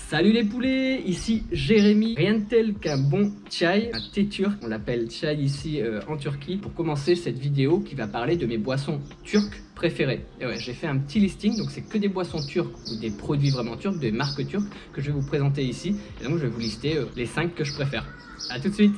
Salut les poulets, ici Jérémy. Rien de tel qu'un bon chai, un thé turc, on l'appelle chai ici en Turquie, pour commencer cette vidéo qui va parler de mes boissons turques préférées. Et ouais, j'ai fait un petit listing, donc c'est que des boissons turques ou des produits vraiment turcs, des marques turques que je vais vous présenter ici. Et donc je vais vous lister les 5 que je préfère. A tout de suite.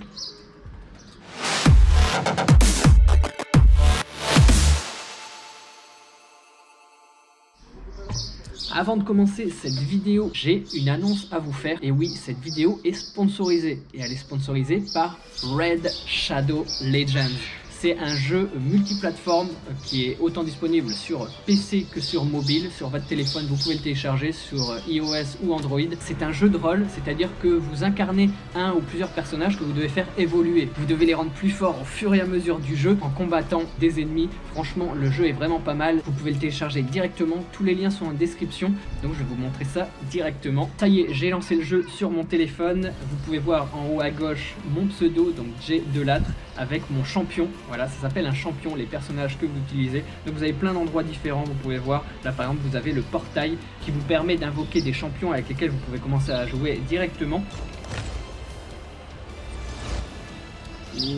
Avant de commencer cette vidéo, j'ai une annonce à vous faire. Et oui, cette vidéo est sponsorisée. Et elle est sponsorisée par Red Shadow Legends. C'est un jeu multiplateforme qui est autant disponible sur PC que sur mobile. Sur votre téléphone, vous pouvez le télécharger sur iOS ou Android. C'est un jeu de rôle, c'est-à-dire que vous incarnez un ou plusieurs personnages que vous devez faire évoluer. Vous devez les rendre plus forts au fur et à mesure du jeu en combattant des ennemis. Franchement, le jeu est vraiment pas mal. Vous pouvez le télécharger directement. Tous les liens sont en description. Donc je vais vous montrer ça directement. Ça y est, j'ai lancé le jeu sur mon téléphone. Vous pouvez voir en haut à gauche mon pseudo, donc J de Lattre, avec mon champion. Voilà, ça s'appelle un champion, les personnages que vous utilisez. Donc vous avez plein d'endroits différents, vous pouvez voir. Là par exemple, vous avez le portail qui vous permet d'invoquer des champions avec lesquels vous pouvez commencer à jouer directement.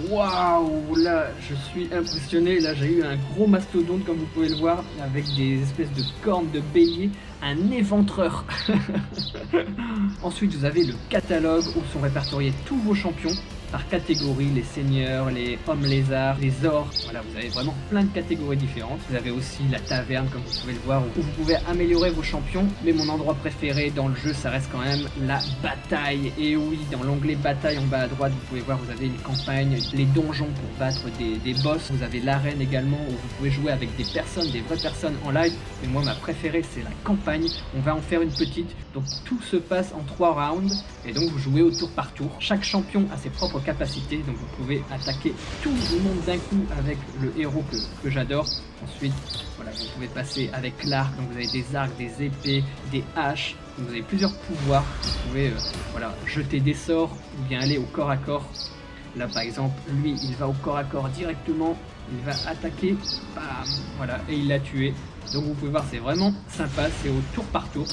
Waouh, là je suis impressionné. Là j'ai eu un gros mastodonte comme vous pouvez le voir, avec des espèces de cornes de bélier, un éventreur. Ensuite vous avez le catalogue où sont répertoriés tous vos champions par catégorie, les seigneurs, les hommes lézards, les ors. Voilà, vous avez vraiment plein de catégories différentes. Vous avez aussi la taverne, comme vous pouvez le voir, où vous pouvez améliorer vos champions. Mais mon endroit préféré dans le jeu, ça reste quand même la bataille. Et oui, dans l'onglet bataille en bas à droite, vous pouvez voir, vous avez une campagne, les donjons pour battre des boss. Vous avez l'arène également, où vous pouvez jouer avec des personnes, des vraies personnes en live. Mais moi, ma préférée, c'est la campagne. On va en faire une petite. Donc tout se passe en 3 rounds. Et donc vous jouez au tour par tour. Chaque champion a ses propres capacités, donc vous pouvez attaquer tout le monde d'un coup avec le héros que j'adore. Ensuite, voilà, vous pouvez passer avec l'arc, donc vous avez des arcs, des épées, des haches, donc vous avez plusieurs pouvoirs. Vous pouvez voilà, jeter des sorts ou bien aller au corps à corps. Là par exemple, lui il va au corps à corps directement, il va attaquer, bam, voilà, et il l'a tué. Donc vous pouvez voir, c'est vraiment sympa, c'est au tour par tour.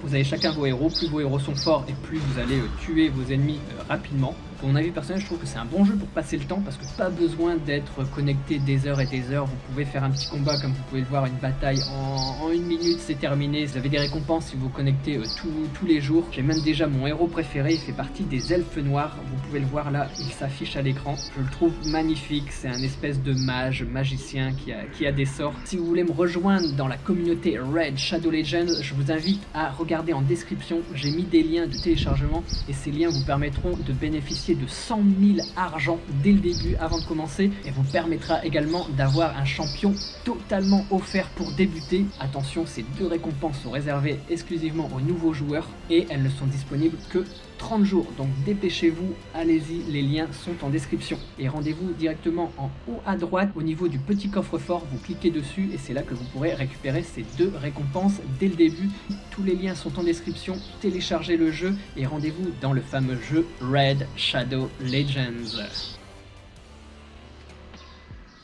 Vous avez chacun vos héros, plus vos héros sont forts et plus vous allez tuer vos ennemis rapidement. Pour mon avis personnel, je trouve que c'est un bon jeu pour passer le temps parce que pas besoin d'être connecté des heures et des heures. Vous pouvez faire un petit combat comme vous pouvez le voir, une bataille en 1 minute, c'est terminé. Vous avez des récompenses si vous connectez tous les jours. J'ai même déjà mon héros préféré, il fait partie des elfes noirs. Vous pouvez le voir là, il s'affiche à l'écran. Je le trouve magnifique, c'est un espèce de magicien qui a des sorts. Si vous voulez me rejoindre dans la communauté Red Shadow Legends, je vous invite à regarder en description. J'ai mis des liens de téléchargement et ces liens vous permettront de bénéficier de 100 000 argent dès le début avant de commencer et vous permettra également d'avoir un champion totalement offert pour débuter. Attention, ces 2 récompenses sont réservées exclusivement aux nouveaux joueurs et elles ne sont disponibles que 30 jours, donc dépêchez-vous, allez-y, les liens sont en description. Et rendez-vous directement en haut à droite au niveau du petit coffre-fort, vous cliquez dessus et c'est là que vous pourrez récupérer ces 2 récompenses dès le début. Tous les liens sont en description, téléchargez le jeu et rendez-vous dans le fameux jeu Red Shadow Legends.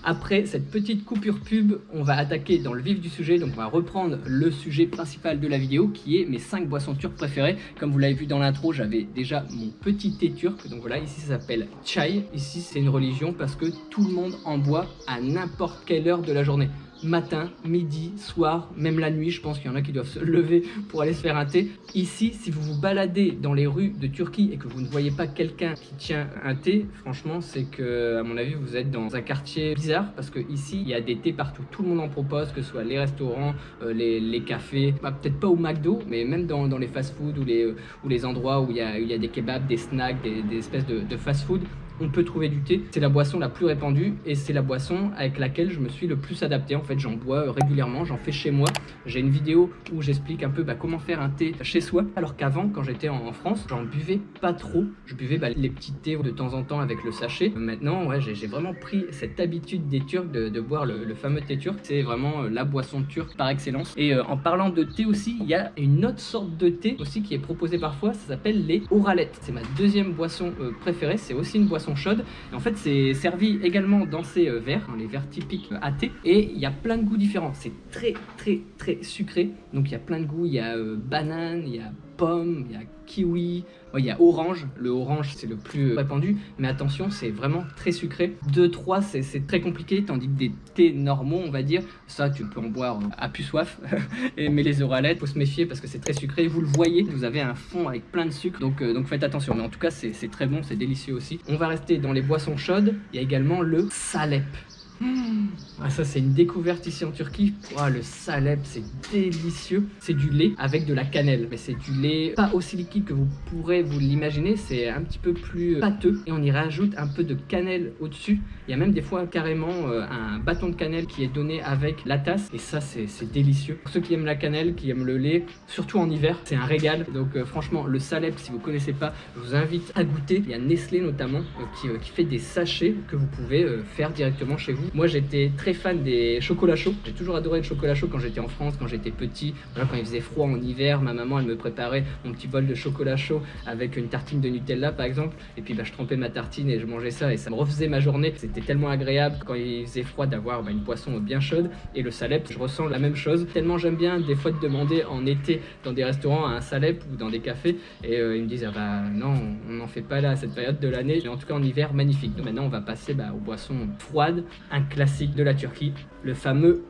Après cette petite coupure pub, on va attaquer dans le vif du sujet, donc on va reprendre le sujet principal de la vidéo qui est mes 5 boissons turques préférées. Comme vous l'avez vu dans l'intro, j'avais déjà mon petit thé turc, donc voilà, ici ça s'appelle chai. Ici c'est une religion parce que tout le monde en boit à n'importe quelle heure de la journée. Matin, midi, soir, même la nuit, je pense qu'il y en a qui doivent se lever pour aller se faire un thé. Ici, si vous vous baladez dans les rues de Turquie et que vous ne voyez pas quelqu'un qui tient un thé, franchement, c'est que, à mon avis, vous êtes dans un quartier bizarre parce que ici, il y a des thés partout. Tout le monde en propose, que ce soit les restaurants, les cafés, peut-être pas au McDo, mais même dans les fast-food ou les endroits où il y a des kebabs, des snacks, des espèces de fast-food. On peut trouver du thé, c'est la boisson la plus répandue et c'est la boisson avec laquelle je me suis le plus adapté. En fait, j'en bois régulièrement, j'en fais chez moi. J'ai une vidéo où j'explique un peu comment faire un thé chez soi. Alors qu'avant, quand j'étais en France, j'en buvais pas trop. Je buvais les petits thés de temps en temps avec le sachet. Maintenant, ouais, j'ai vraiment pris cette habitude des Turcs de boire le fameux thé turc. C'est vraiment la boisson turque par excellence. Et en parlant de thé aussi, il y a une autre sorte de thé aussi qui est proposée parfois. Ça s'appelle les oralettes. C'est ma 2e boisson préférée. C'est aussi une boisson chaude. Et en fait, c'est servi également dans ces verres, les verres typiques à thé. Et il y a plein de goûts différents. C'est très sucré. Donc il y a plein de goûts. Il y a banane, il y a pomme, il y a kiwi, ouais, il y a orange. Le orange, c'est le plus répandu, mais attention, c'est vraiment très sucré. 2-3, c'est très compliqué, tandis que des thés normaux, on va dire, ça, tu peux en boire à plus soif. Mais les oralettes, faut se méfier parce que c'est très sucré. Vous le voyez, vous avez un fond avec plein de sucre, donc faites attention. Mais en tout cas, c'est très bon, c'est délicieux aussi. On va rester dans les boissons chaudes. Il y a également le salep. Ah, ça c'est une découverte ici en Turquie. Ah, le salep, c'est délicieux. C'est du lait avec de la cannelle, mais c'est du lait pas aussi liquide que vous pourrez vous l'imaginer. C'est un petit peu plus pâteux et on y rajoute un peu de cannelle au-dessus. Il y a même des fois carrément un bâton de cannelle qui est donné avec la tasse, et ça c'est délicieux. Pour ceux qui aiment la cannelle, qui aiment le lait, surtout en hiver, c'est un régal. Donc franchement, le salep, si vous connaissez pas, je vous invite à goûter. Il y a Nestlé notamment qui fait des sachets que vous pouvez faire directement chez vous. Moi j'étais très fan des chocolats chauds. J'ai toujours adoré le chocolat chaud quand j'étais en France, quand j'étais petit. Voilà, quand il faisait froid en hiver, ma maman elle me préparait mon petit bol de chocolat chaud avec une tartine de Nutella par exemple. Et puis je trempais ma tartine et je mangeais ça et ça me refaisait ma journée. C'était tellement agréable quand il faisait froid d'avoir une boisson bien chaude. Et le salep, je ressens la même chose. Tellement j'aime bien des fois de demander en été dans des restaurants un salep ou dans des cafés. Et ils me disent ah bah non, on n'en fait pas là à cette période de l'année. Mais en tout cas en hiver, magnifique. Donc maintenant on va passer aux boissons froides. Un classique de la Turquie, le fameux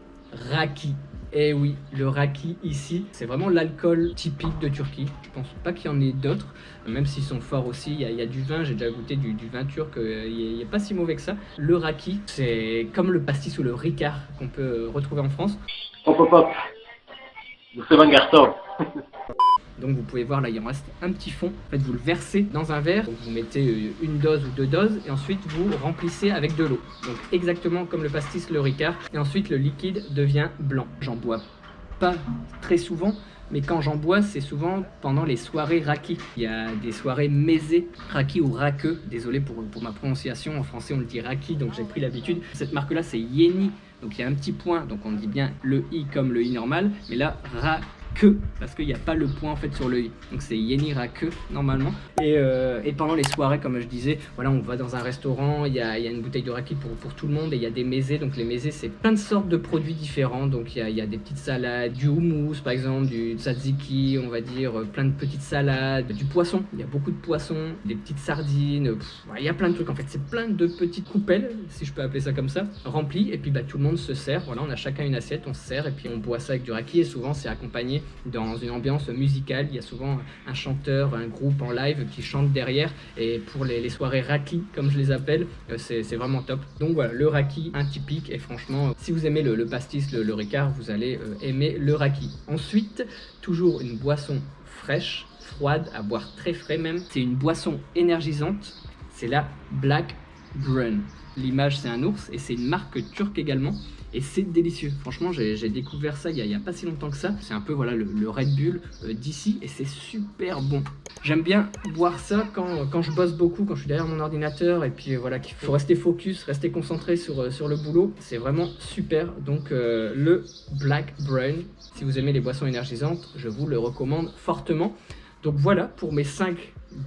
raki. Et oui, le raki ici, c'est vraiment l'alcool typique de Turquie. Je pense pas qu'il y en ait d'autres, même s'ils sont forts aussi. Il y a du vin, j'ai déjà goûté du vin turc, il n'est pas si mauvais que ça. Le raki, c'est comme le pastis ou le ricard qu'on peut retrouver en France. Hop hop hop, c'est bon garçon. Donc vous pouvez voir là, il en reste un petit fond. En fait, vous le versez dans un verre, donc vous mettez une dose ou 2 doses, et ensuite vous remplissez avec de l'eau. Donc exactement comme le pastis, le ricard. Et ensuite le liquide devient blanc. J'en bois pas très souvent, mais quand j'en bois, c'est souvent pendant les soirées raki. Il y a des soirées mezé, raki ou rakeux. Désolé pour ma prononciation, en français on le dit raki, donc j'ai pris l'habitude. Cette marque-là, c'est Yeni, donc il y a un petit point, donc on dit bien le i comme le i normal, mais là que parce qu'il n'y a pas le point en fait sur le i, donc c'est Yeni Rakı normalement. Et pendant les soirées, comme je disais, voilà, on va dans un restaurant, il y a une bouteille de raki pour tout le monde, et il y a des mezés. Donc les mezés, c'est plein de sortes de produits différents. Donc il y a des petites salades, du houmous par exemple, du tzatziki, on va dire, plein de petites salades, du poisson, il y a beaucoup de poissons, des petites sardines, il y a plein de trucs en fait. C'est plein de petites coupelles, si je peux appeler ça comme ça, remplies, et puis tout le monde se sert. Voilà, on a chacun une assiette, on se sert et puis on boit ça avec du raki, et souvent c'est accompagné dans une ambiance musicale. Il y a souvent un chanteur, un groupe en live qui chante derrière, et pour les soirées raki comme je les appelle, c'est vraiment top. Donc voilà, le raki, un typique, et franchement si vous aimez le pastis, le ricard, vous allez aimer le raki. Ensuite, toujours une boisson fraîche, froide, à boire très frais même, c'est une boisson énergisante, c'est la Black Brun. L'image c'est un ours et c'est une marque turque également. Et c'est délicieux, franchement j'ai découvert ça il y a pas si longtemps que ça. C'est un peu voilà le Red Bull d'ici, et c'est super bon. J'aime bien boire ça quand je bosse beaucoup, quand je suis derrière mon ordinateur, et puis voilà, qu'il faut rester focus, rester concentré sur le boulot. C'est vraiment super. Donc le Black Brun, si vous aimez les boissons énergisantes, je vous le recommande fortement. Donc voilà pour mes 5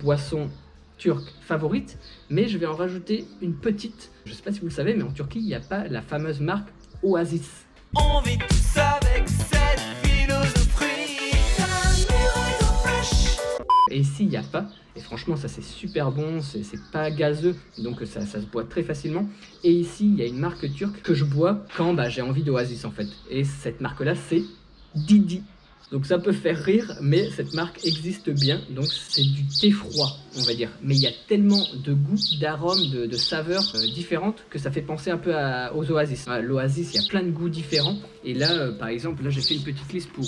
boissons turques favorites, mais je vais en rajouter une petite. Je sais pas si vous le savez, mais en Turquie il n'y a pas la fameuse marque Oasis. On vit tous avec cette philosophie. Et ici il n'y a pas, et franchement ça c'est super bon, c'est pas gazeux, donc ça se boit très facilement. Et ici il y a une marque turque que je bois quand j'ai envie d'Oasis en fait, et cette marque là c'est Didi. Donc ça peut faire rire, mais cette marque existe bien. Donc c'est du thé froid, on va dire. Mais il y a tellement de goûts, d'arômes, de saveurs différentes que ça fait penser un peu aux Oasis. L'Oasis, il y a plein de goûts différents. Et là, par exemple, là j'ai fait une petite liste pour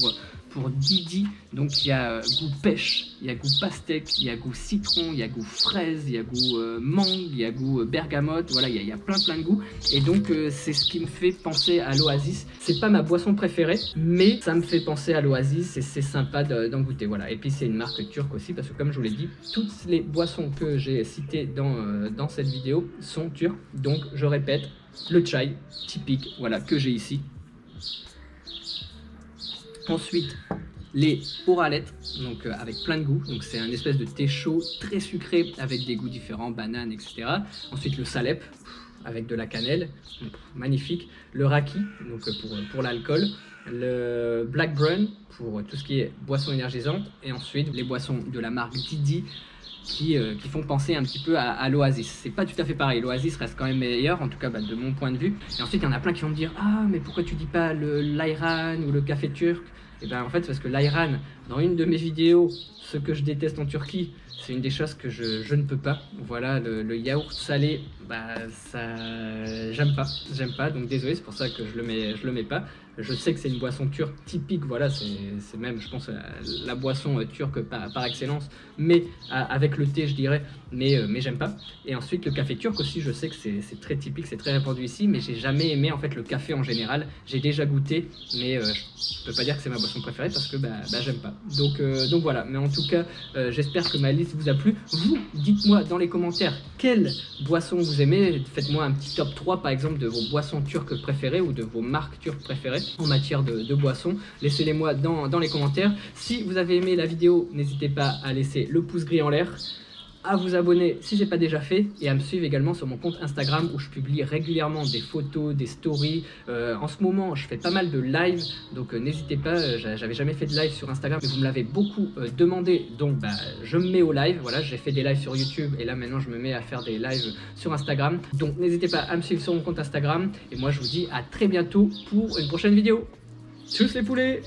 Didi. Donc il y a goût pêche, il y a goût pastèque, il y a goût citron, il y a goût fraise, il y a goût mangue, il y a goût bergamote. Voilà, il y a plein de goûts. Et donc c'est ce qui me fait penser à l'Oasis. C'est pas ma boisson préférée, mais ça me fait penser à l'Oasis et c'est sympa d'en goûter. Voilà. Et puis c'est une marque turque aussi, parce que comme je vous l'ai dit, toutes les boissons que j'ai citées dans cette vidéo sont turques. Donc je répète, le chai typique, voilà, que j'ai ici. Ensuite, les oralettes, donc avec plein de goûts. Donc c'est un espèce de thé chaud très sucré avec des goûts différents, bananes, etc. Ensuite le salep, avec de la cannelle, magnifique. Le raki, donc pour l'alcool. Le Black Brun pour tout ce qui est boisson énergisante. Et ensuite, les boissons de la marque Didi qui font penser un petit peu à l'Oasis. C'est pas tout à fait pareil, l'Oasis reste quand même meilleur, en tout cas de mon point de vue. Et ensuite, il y en a plein qui vont me dire « Ah, mais pourquoi tu dis pas l'Ayran ou le café turc ?» Et ben en fait, parce que l'Ayran, dans une de mes vidéos, ce que je déteste en Turquie, c'est une des choses que je ne peux pas. Voilà, le yaourt salé, bah ça, j'aime pas, donc désolé, c'est pour ça que je le mets pas. Je sais que c'est une boisson turque typique, voilà, c'est même, je pense, la boisson turque par excellence, mais avec le thé, je dirais, mais j'aime pas. Et ensuite, le café turc aussi, je sais que c'est très typique, c'est très répandu ici, mais j'ai jamais aimé en fait le café en général. J'ai déjà goûté, mais je peux pas dire que c'est ma boisson préférée parce que j'aime pas. Donc voilà, mais en tout cas, j'espère que ma liste vous a plu. Vous, dites-moi dans les commentaires quelle boisson vous aimez. Faites-moi un petit top 3 par exemple de vos boissons turques préférées ou de vos marques turques préférées en matière de boissons. Laissez-les moi dans les commentaires. Si vous avez aimé la vidéo, n'hésitez pas à laisser le pouce gris en l'air, à vous abonner si ce n'est pas déjà fait et à me suivre également sur mon compte Instagram où je publie régulièrement des photos, des stories. En ce moment, je fais pas mal de live, donc n'hésitez pas, j'avais jamais fait de live sur Instagram, mais vous me l'avez beaucoup demandé, donc je me mets au live. Voilà, j'ai fait des lives sur YouTube et là maintenant je me mets à faire des lives sur Instagram. Donc n'hésitez pas à me suivre sur mon compte Instagram et moi je vous dis à très bientôt pour une prochaine vidéo. Tchuss les poulets!